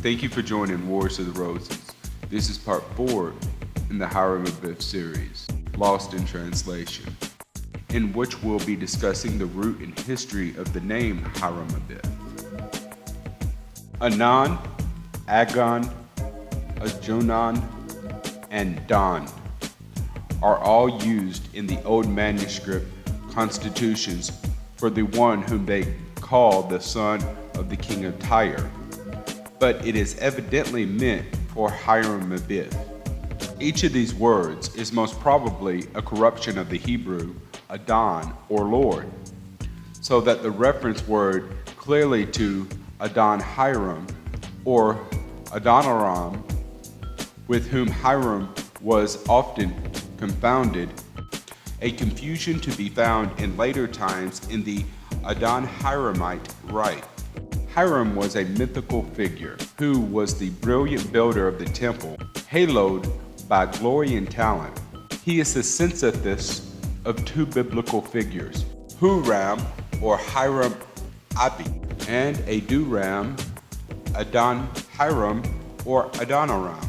Thank you for joining Wars of the Roses. This is part 4 in the Hiram Abiff series, Lost in Translation, in which we'll be discussing the root and history of the name Hiram Abiff. Anon, Agon, Ajonon, and Don are all used in the old manuscript constitutions for the one whom they call the son of the king of Tyre, but it is evidently meant for Hiram Abiff. Each of these words is most probably a corruption of the Hebrew Adon or Lord, so that the reference word clearly to Adon Hiram or Adoniram, with whom Hiram was often confounded, a confusion to be found in later times in the Adon Hiramite Rite. Hiram was a mythical figure who was the brilliant builder of the temple, haloed by glory and talent. He is the synthesis of two biblical figures, Huram or Hiram Abiff, and Aduram, Adon Hiram or Adoniram.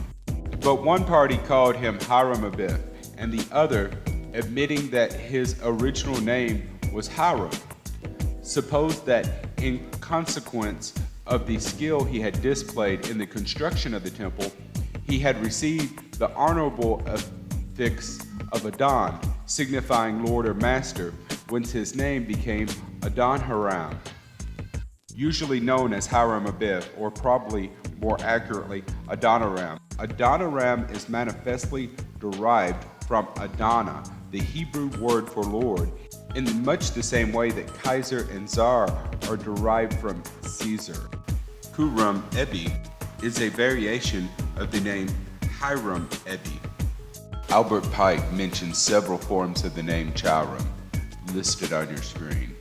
But one party called him Hiram Abiff, and the other admitting that his original name was Hiram. Suppose that in consequence of the skill he had displayed in the construction of the temple, he had received the honorable affix of Adon, signifying lord or master, whence his name became Adoniram, usually known as Hiram Abiff, or probably more accurately, Adoniram. Adoniram is manifestly derived from Adonai, the Hebrew word for Lord, in much the same way that Kaiser and Tsar are derived from Caesar. Hiram Abiff is a variation of the name Hiram Abiff. Albert Pike mentions several forms of the name Hiram, listed on your screen.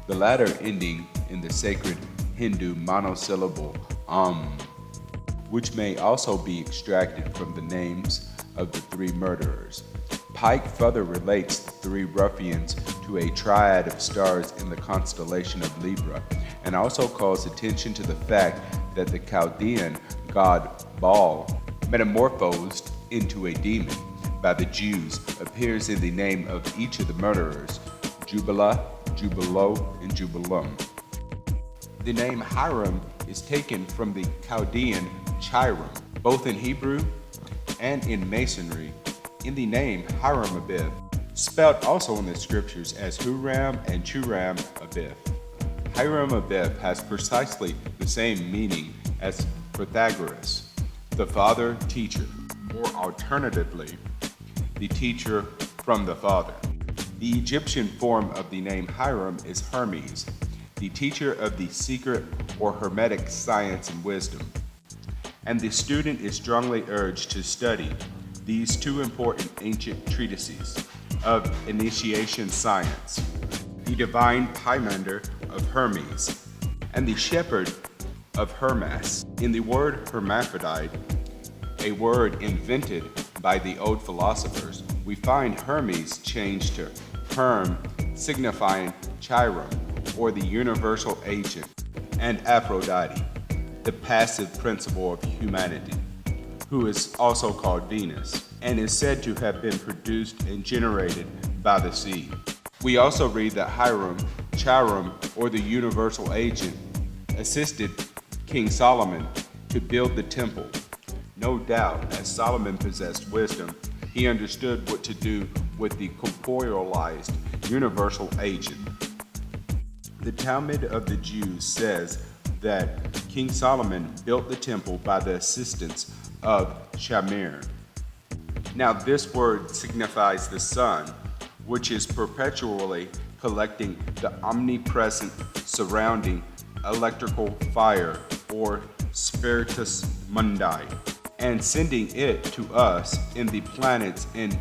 The latter ending in the sacred Hindu monosyllable which may also be extracted from the names of the three murderers. Pike further relates the three ruffians to a triad of stars in the constellation of Libra, and also calls attention to the fact that the Chaldean god Baal, metamorphosed into a demon by the Jews, appears in the name of each of the murderers, Jubala, Jubalo, and Jubalum. The name Hiram is taken from the Chaldean Chiram, both in Hebrew and in Masonry, in the name Hiram Abiff, spelled also in the scriptures as Huram and Churam Abiff. Hiram Abiff has precisely the same meaning as Pythagoras, the father teacher, or alternatively, the teacher from the father. The Egyptian form of the name Hiram is Hermes, the teacher of the secret or hermetic science and wisdom, and the student is strongly urged to study these two important ancient treatises of initiation science, the divine Pymander of Hermes and the shepherd of Hermes. In the word hermaphrodite, a word invented by the old philosophers, we find Hermes changed to Herm, signifying Chiram, or the universal agent, and Aphrodite, the passive principle of humanity, who is also called Venus, and is said to have been produced and generated by the sea. We also read that Hiram, Chiram, or the universal agent, assisted King Solomon to build the temple. No doubt, as Solomon possessed wisdom, he understood what to do with the corporealized universal agent. The Talmud of the Jews says that King Solomon built the temple by the assistance of Shamir. Now this word signifies the sun, which is perpetually collecting the omnipresent surrounding electrical fire, or spiritus mundi, and sending it to us in the planets in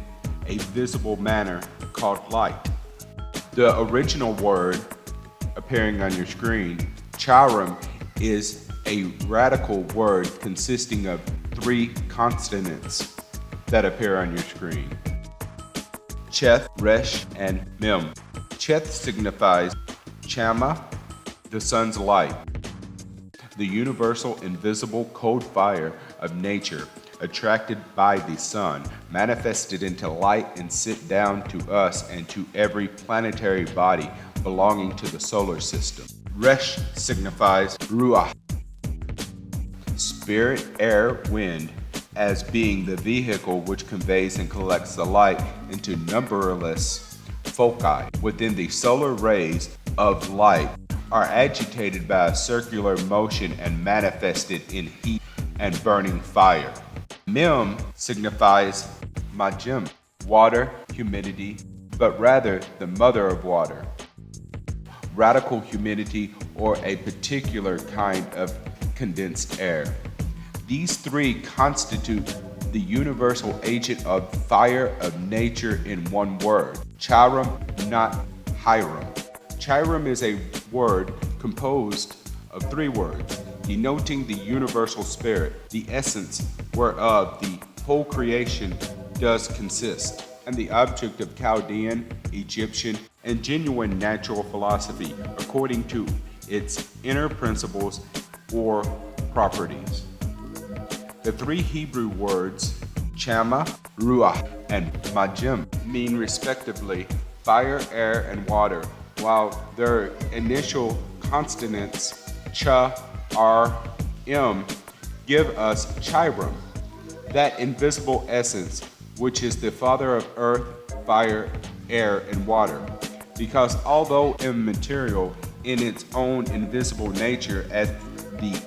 a visible manner called light. The original word appearing on your screen, Chiram, is a radical word consisting of three consonants that appear on your screen: Cheth, Resh, and Mem. Cheth signifies Chama, the sun's light. the universal invisible cold fire of nature, attracted by the sun, manifested into light and sent down to us and to every planetary body belonging to the solar system. Resh signifies ruach, spirit, air, wind, as being the vehicle which conveys and collects the light into numberless foci within the solar rays of light, are agitated by a circular motion and manifested in heat and burning fire. Mem signifies majim, water, humidity, but rather the mother of water, radical humidity, or a particular kind of condensed air. These three constitute the universal agent of fire of nature in one word, Chiram, not Hiram. Chiram is a word composed of three words, denoting the universal spirit, the essence whereof the whole creation does consist, and the object of Chaldean, Egyptian, and genuine natural philosophy, according to its inner principles or properties. The three Hebrew words, chama, ruach, and majim, mean respectively fire, air, and water, while their initial consonants, cha, r, m, give us chiram, that invisible essence, which is the father of earth, fire, air, and water. Because although immaterial in its own invisible nature as the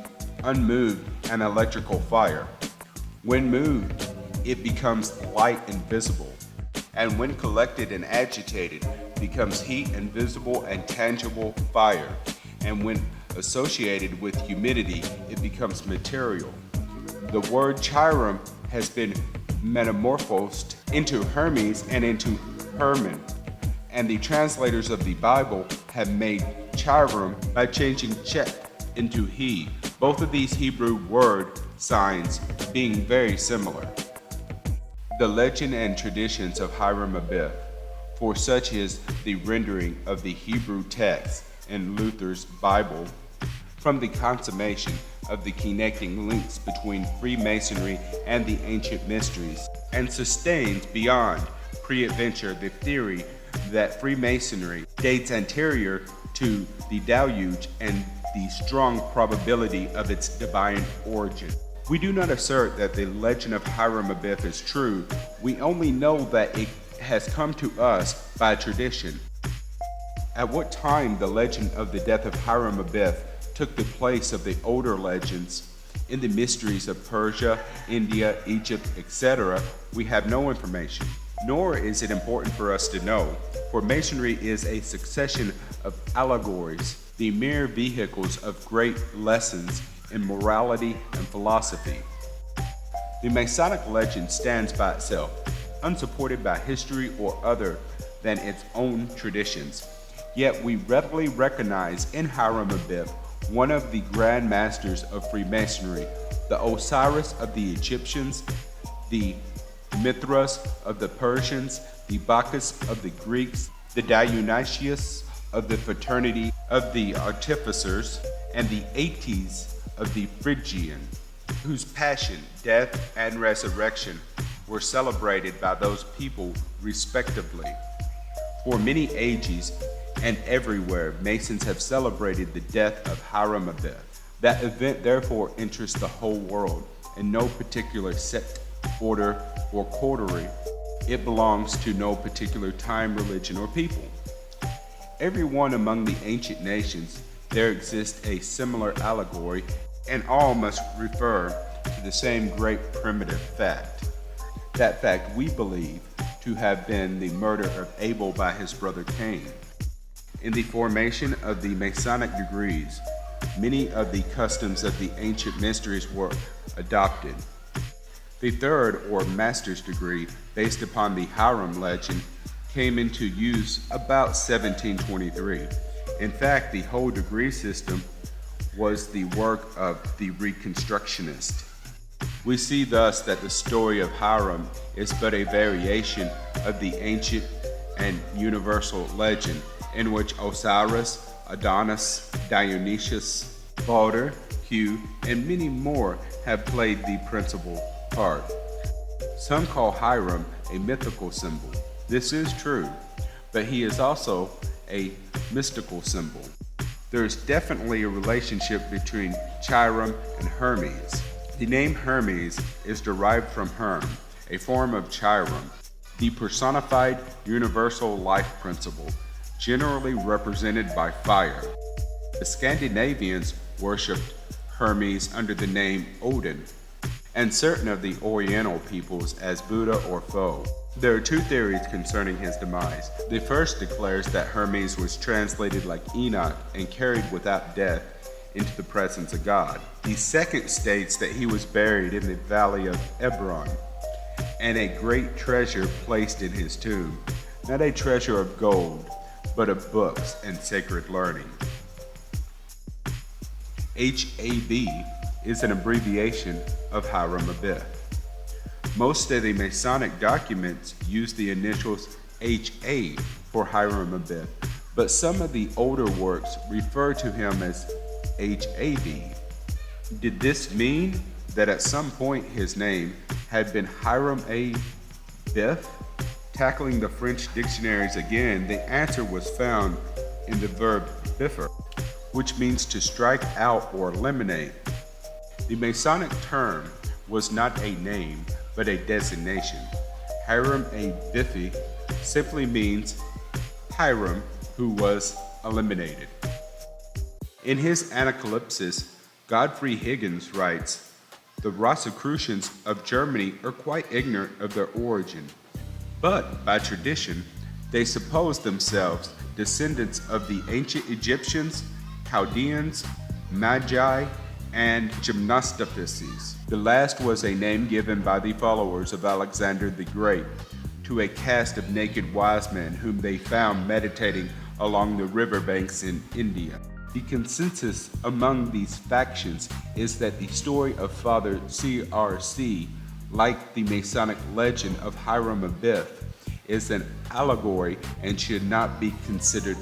unmoved and electrical fire, when moved, it becomes light and visible, and when collected and agitated, becomes heat and visible and tangible fire, and when associated with humidity, it becomes material. The word chiram has been metamorphosed into Hermes and into Herman, and the translators of the Bible have made chiram by changing chet into he, both of these Hebrew word signs being very similar. The legend and traditions of Hiram Abiff, for such is the rendering of the Hebrew text in Luther's Bible, from the consummation of the connecting links between Freemasonry and the ancient mysteries, and sustains beyond pre-adventure the theory that Freemasonry dates anterior to the deluge and the strong probability of its divine origin. We do not assert that the legend of Hiram Abiff is true. We only know that it has come to us by tradition. At what time the legend of the death of Hiram Abiff took the place of the older legends in the mysteries of Persia, India, Egypt, etc., we have no information, nor is it important for us to know, for Masonry is a succession of allegories, the mere vehicles of great lessons in morality and philosophy. The Masonic legend stands by itself, unsupported by history or other than its own traditions. Yet we readily recognize in Hiram Abiff one of the grand masters of Freemasonry, the Osiris of the Egyptians, the Mithras of the Persians, the Bacchus of the Greeks, the Dionysius of the fraternity of the artificers, and the Ates of the Phrygian, whose passion, death, and resurrection were celebrated by those people respectively. For many ages and everywhere, Masons have celebrated the death of Hiram Abiff. That event therefore interests the whole world, in no particular sect, order, or coterie. It belongs to no particular time, religion, or people. Everyone among the ancient nations, there exists a similar allegory, and all must refer to the same great primitive fact. That fact we believe to have been the murder of Abel by his brother Cain. In the formation of the Masonic degrees, many of the customs of the ancient mysteries were adopted. The third, or master's degree, based upon the Hiram legend, came into use about 1723. In fact, the whole degree system was the work of the Reconstructionists. We see thus that the story of Hiram is but a variation of the ancient and universal legend in which Osiris, Adonis, Dionysius, Balder, hue, and many more have played the principal part. Some call Hiram a mythical symbol. This is true, but he is also a mystical symbol. There is definitely a relationship between Hiram and Hermes. The name Hermes is derived from Herm, a form of Hiram, the personified universal life principle, generally represented by fire. The Scandinavians worshipped Hermes under the name Odin, and certain of the Oriental peoples as Buddha or Fo. There are two theories concerning his demise. The first declares that Hermes was translated like Enoch and carried without death into the presence of God. The second states that he was buried in the valley of Hebron, and a great treasure placed in his tomb, not a treasure of gold, but of books and sacred learning. HAB is an abbreviation of Hiram Abiff. Most of the Masonic documents use the initials HA for Hiram Abiff, but some of the older works refer to him as HAB. Did this mean that at some point his name had been Hiram A. Biff? Tackling the French dictionaries again, the answer was found in the verb biffer, which means to strike out or eliminate. The Masonic term was not a name, but a designation. Hiram A. Biffy simply means Hiram who was eliminated. In his Anacalypsis, Godfrey Higgins writes, "The Rosicrucians of Germany are quite ignorant of their origin, but by tradition they suppose themselves descendants of the ancient Egyptians, Chaldeans, Magi, and Gymnastophyses. The last was a name given by the followers of Alexander the Great to a caste of naked wise men whom they found meditating along the riverbanks in India. The consensus among these factions is that the story of Father CRC, like the Masonic legend of Hiram Abiff, is an allegory and should not be considered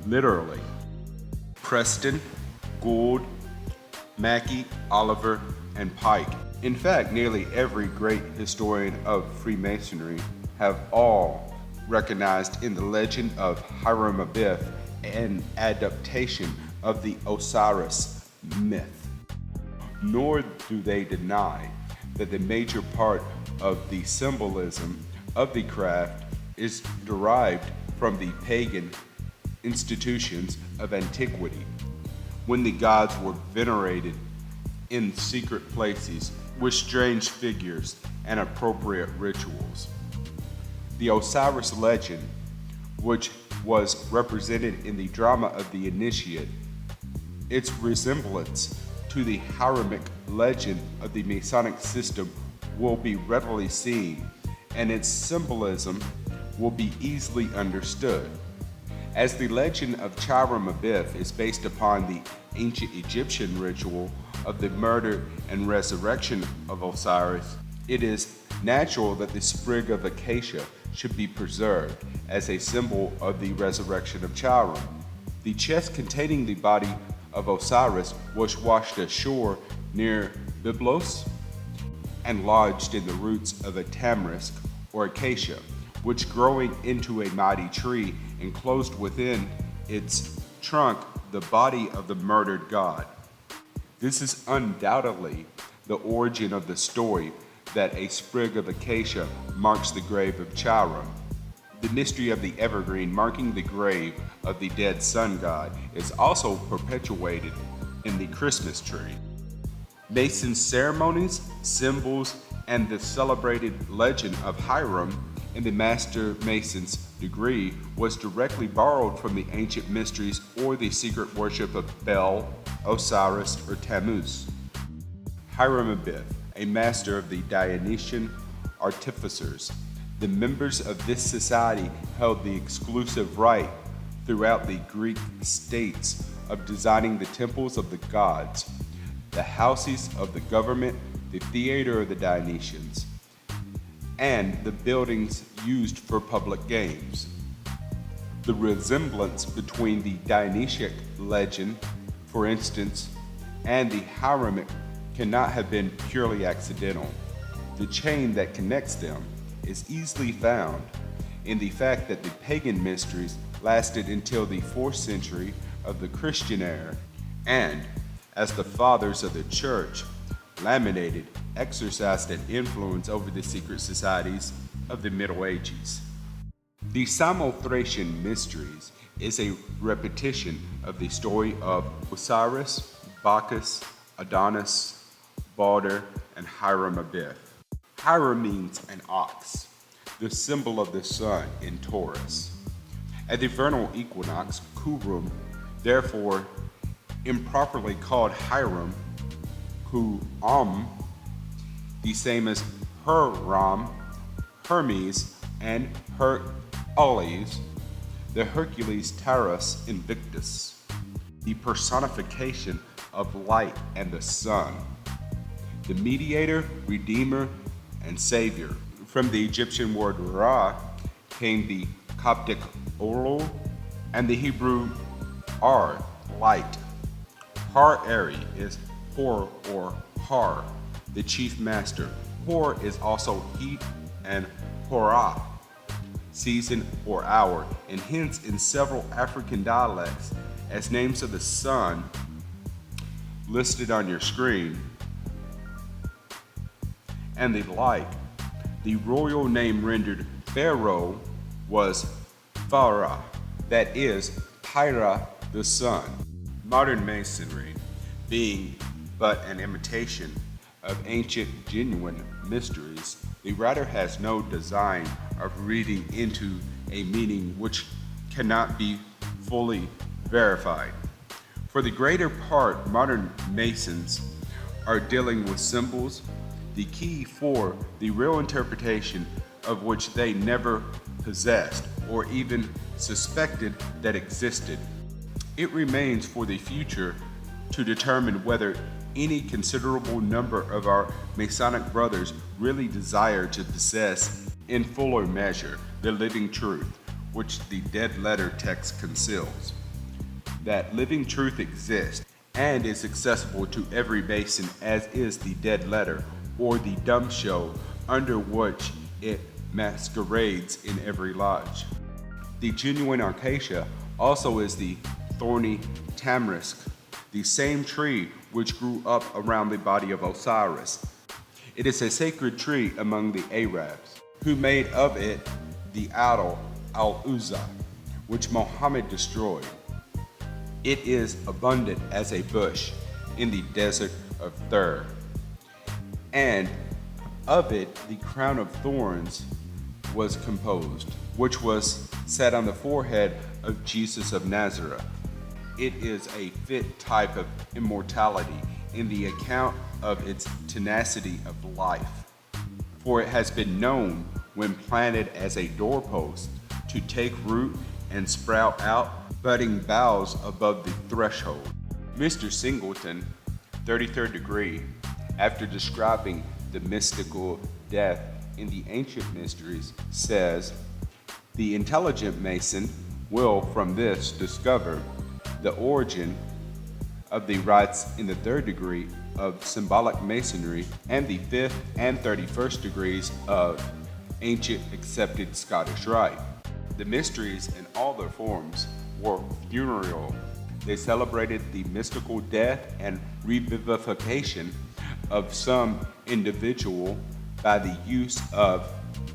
literally." Preston, Gould, Mackey, Oliver, and Pike. In fact, nearly every great historian of Freemasonry have all recognized in the legend of Hiram Abiff an adaptation of the Osiris myth. Nor do they deny that the major part of the symbolism of the craft is derived from the pagan institutions of antiquity, when the gods were venerated in secret places with strange figures and appropriate rituals. The Osiris legend, which was represented in the drama of the Initiate, its resemblance to the Hiramic legend of the Masonic system will be readily seen, and its symbolism will be easily understood. As the legend of Hiram Abiff is based upon the ancient Egyptian ritual of the murder and resurrection of Osiris, it is natural that the sprig of acacia should be preserved as a symbol of the resurrection of Hiram. The chest containing the body of Osiris was washed ashore near Byblos and lodged in the roots of a tamarisk or acacia, which growing into a mighty tree enclosed within its trunk the body of the murdered god. This is undoubtedly the origin of the story that a sprig of acacia marks the grave of Hiram. The mystery of the evergreen marking the grave of the dead sun god is also perpetuated in the Christmas tree. Mason ceremonies, symbols, and the celebrated legend of Hiram in the Master Mason's degree was directly borrowed from the ancient mysteries or the secret worship of Bel, Osiris, or Tammuz. Hiram Abiff, a master of the Dionysian artificers. The members of this society held the exclusive right throughout the Greek states of designing the temples of the gods, the houses of the government, the theater of the Dionysians, and the buildings used for public games. The resemblance between the Dionysiac legend, for instance, and the Hiram cannot have been purely accidental. The chain that connects them is easily found in the fact that the pagan mysteries lasted until the 4th century of the Christian era, and, as the fathers of the church laminated, exercised an influence over the secret societies of the Middle Ages. The Samothracian mysteries is a repetition of the story of Osiris, Bacchus, Adonis, Balder, and Hiram Abiff. Hiram means an ox, the symbol of the sun in Taurus. At the vernal equinox, Kurum, therefore improperly called Hiram, Ku-Am, the same as Hiram, Hermes, and Hercules, the Hercules Taurus Invictus, the personification of light and the sun, the mediator, redeemer, and savior. From the Egyptian word Ra came the Coptic Olu and the Hebrew Ar, light. Har-Eri is Hor or Har, the chief master. Hor is also heat and Hora, season or hour, and hence in several African dialects as names of the sun listed on your screen, and the like. The royal name rendered Pharaoh was Phara, that is, Pyra the sun. Modern masonry, being but an imitation of ancient genuine mysteries, the writer has no design of reading into a meaning which cannot be fully verified. For the greater part, modern Masons are dealing with symbols, the key for the real interpretation of which they never possessed or even suspected that existed. It remains for the future to determine whether any considerable number of our Masonic brothers really desire to possess in fuller measure the living truth, which the dead letter text conceals. That living truth exists and is accessible to every Mason as is the dead letter or the dumb show under which it masquerades in every lodge. The genuine acacia also is the thorny tamarisk, the same tree which grew up around the body of Osiris. It is a sacred tree among the Arabs, who made of it the idol Al-Uzza, which Mohammed destroyed. It is abundant as a bush in the desert of Thur, and of it the crown of thorns was composed, which was set on the forehead of Jesus of Nazareth. It is a fit type of immortality in the account of its tenacity of life, for it has been known, when planted as a doorpost, to take root and sprout out budding boughs above the threshold. Mr. Singleton, 33rd degree, after describing the mystical death in the ancient mysteries, says, "The intelligent Mason will from this discover the origin of the rites in the 3rd degree of symbolic masonry and the 5th and 31st degrees of ancient accepted Scottish rite. The mysteries in all their forms were funereal. They celebrated the mystical death and revivification of some individual by the use of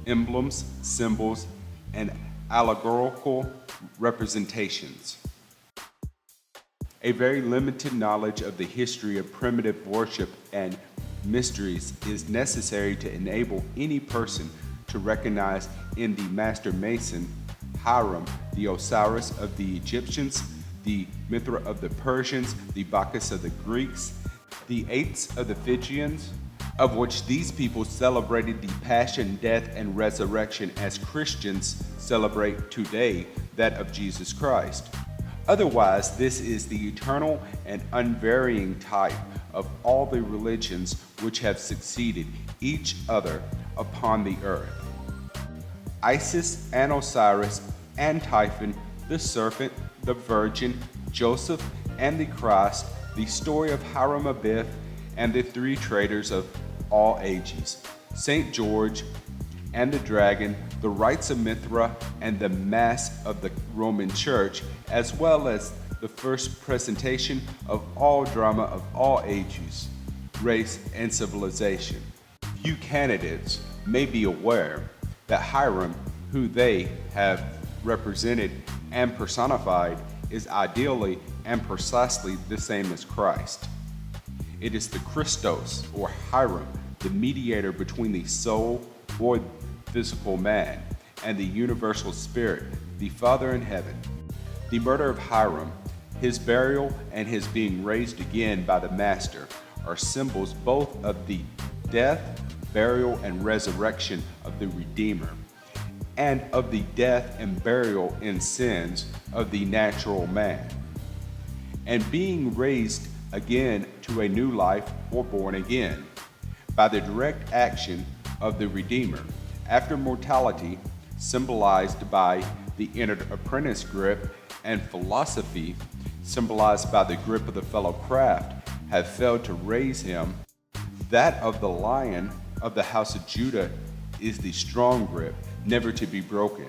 emblems, symbols, and allegorical representations. A very limited knowledge of the history of primitive worship and mysteries is necessary to enable any person to recognize in the Master Mason Hiram the Osiris of the Egyptians, the Mithras of the Persians, the Bacchus of the Greeks, the Ates of the Phrygians, of which these people celebrated the passion, death, and resurrection as Christians celebrate today that of Jesus Christ. Otherwise, this is the eternal and unvarying type of all the religions which have succeeded each other upon the earth. Isis and Osiris and Typhon, the Serpent, the Virgin, Joseph and the Christ, the story of Hiram Abiff and the three traders of all ages, St. George and the dragon, the rites of Mithras, and the Mass of the Roman Church, as well as the first presentation of all drama of all ages, race, and civilization. Few candidates may be aware that Hiram, who they have represented and personified, is ideally and precisely the same as Christ. It is the Christos, or Hiram, the mediator between the soul, or physical man, and the universal spirit, the Father in heaven. The murder of Hiram, his burial, and his being raised again by the Master are symbols both of the death, burial, and resurrection of the Redeemer, and of the death and burial in sins of the natural man, and being raised again to a new life or born again by the direct action of the Redeemer. After mortality, symbolized by the inner apprentice grip, and philosophy, symbolized by the grip of the fellow craft, have failed to raise him, that of the Lion of the house of Judah is the strong grip, never to be broken,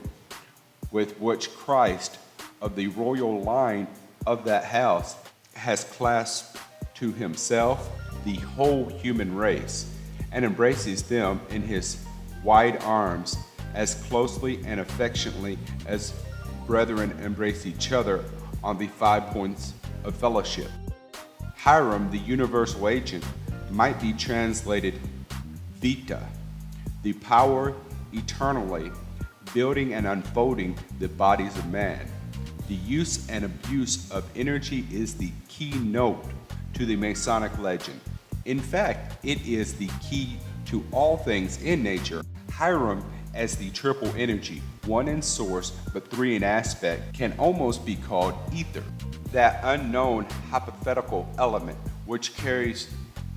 with which Christ of the royal line of that house has clasped to himself the whole human race, and embraces them in his wide arms as closely and affectionately as brethren embrace each other on the 5 points of fellowship. Hiram, the universal agent, might be translated Vita, the power eternally building and unfolding the bodies of man. The use and abuse of energy is the keynote to the Masonic legend. In fact, it is the key to all things in nature. Hiram, as the triple energy, one in source but three in aspect, can almost be called ether, that unknown hypothetical element which carries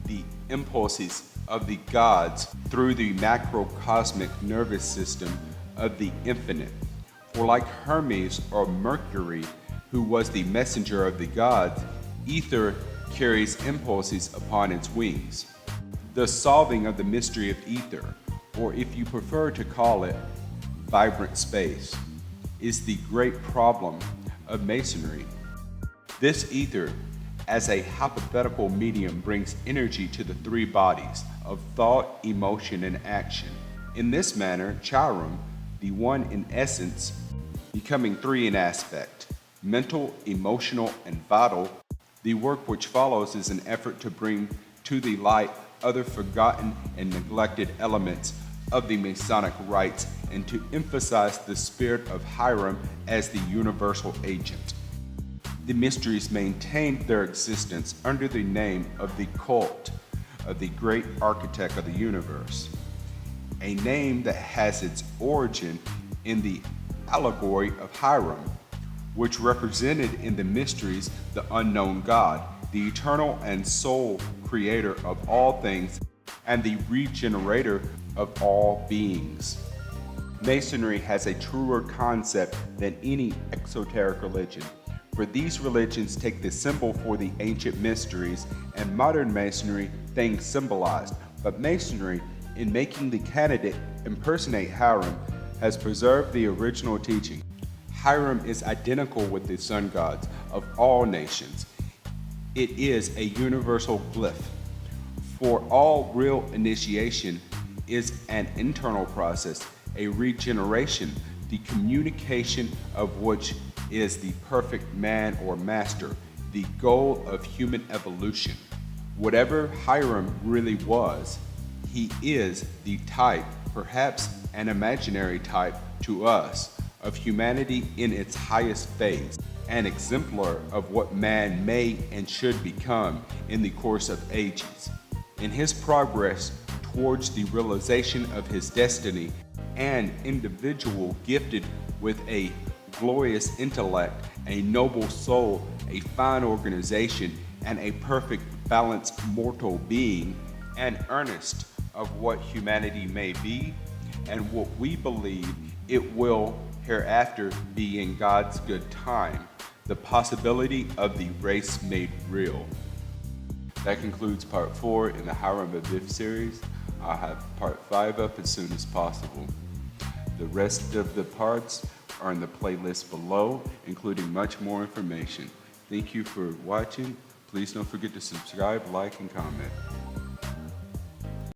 the impulses of the gods through the macrocosmic nervous system of the infinite. For like Hermes or Mercury, who was the messenger of the gods, ether carries impulses upon its wings. The solving of the mystery of ether, or if you prefer to call it vibrant space, is the great problem of Masonry. This ether, as a hypothetical medium, brings energy to the three bodies of thought, emotion, and action. In this manner, Chiron, the one in essence, becoming three in aspect, mental, emotional, and vital. The work which follows is an effort to bring to the light other forgotten and neglected elements of the Masonic rites and to emphasize the spirit of Hiram as the universal agent. The mysteries maintained their existence under the name of the cult of the great architect of the universe, a name that has its origin in the allegory of Hiram, which represented in the mysteries the unknown God, the eternal and sole creator of all things, and the regenerator of all beings. Masonry has a truer concept than any exoteric religion, for these religions take the symbol for the ancient mysteries, and modern Masonry things symbolized. But Masonry, in making the candidate impersonate Hiram, has preserved the original teaching. Hiram is identical with the sun gods of all nations. It is a universal glyph. For all real initiation is an internal process, a regeneration, the communication of which is the perfect man or master, the goal of human evolution. Whatever Hiram really was, he is the type, perhaps an imaginary type to us, of humanity in its highest phase, an exemplar of what man may and should become in the course of ages. In his progress towards the realization of his destiny, an individual gifted with a glorious intellect, a noble soul, a fine organization, and a perfect balanced mortal being, an earnest of what humanity may be and what we believe it will hereafter be in God's good time, the possibility of the race made real. That concludes part 4 in the Hiram Abiff series. I'll have part 5 up as soon as possible. The rest of the parts are in the playlist below, including much more information. Thank you for watching. Please don't forget to subscribe, like, and comment.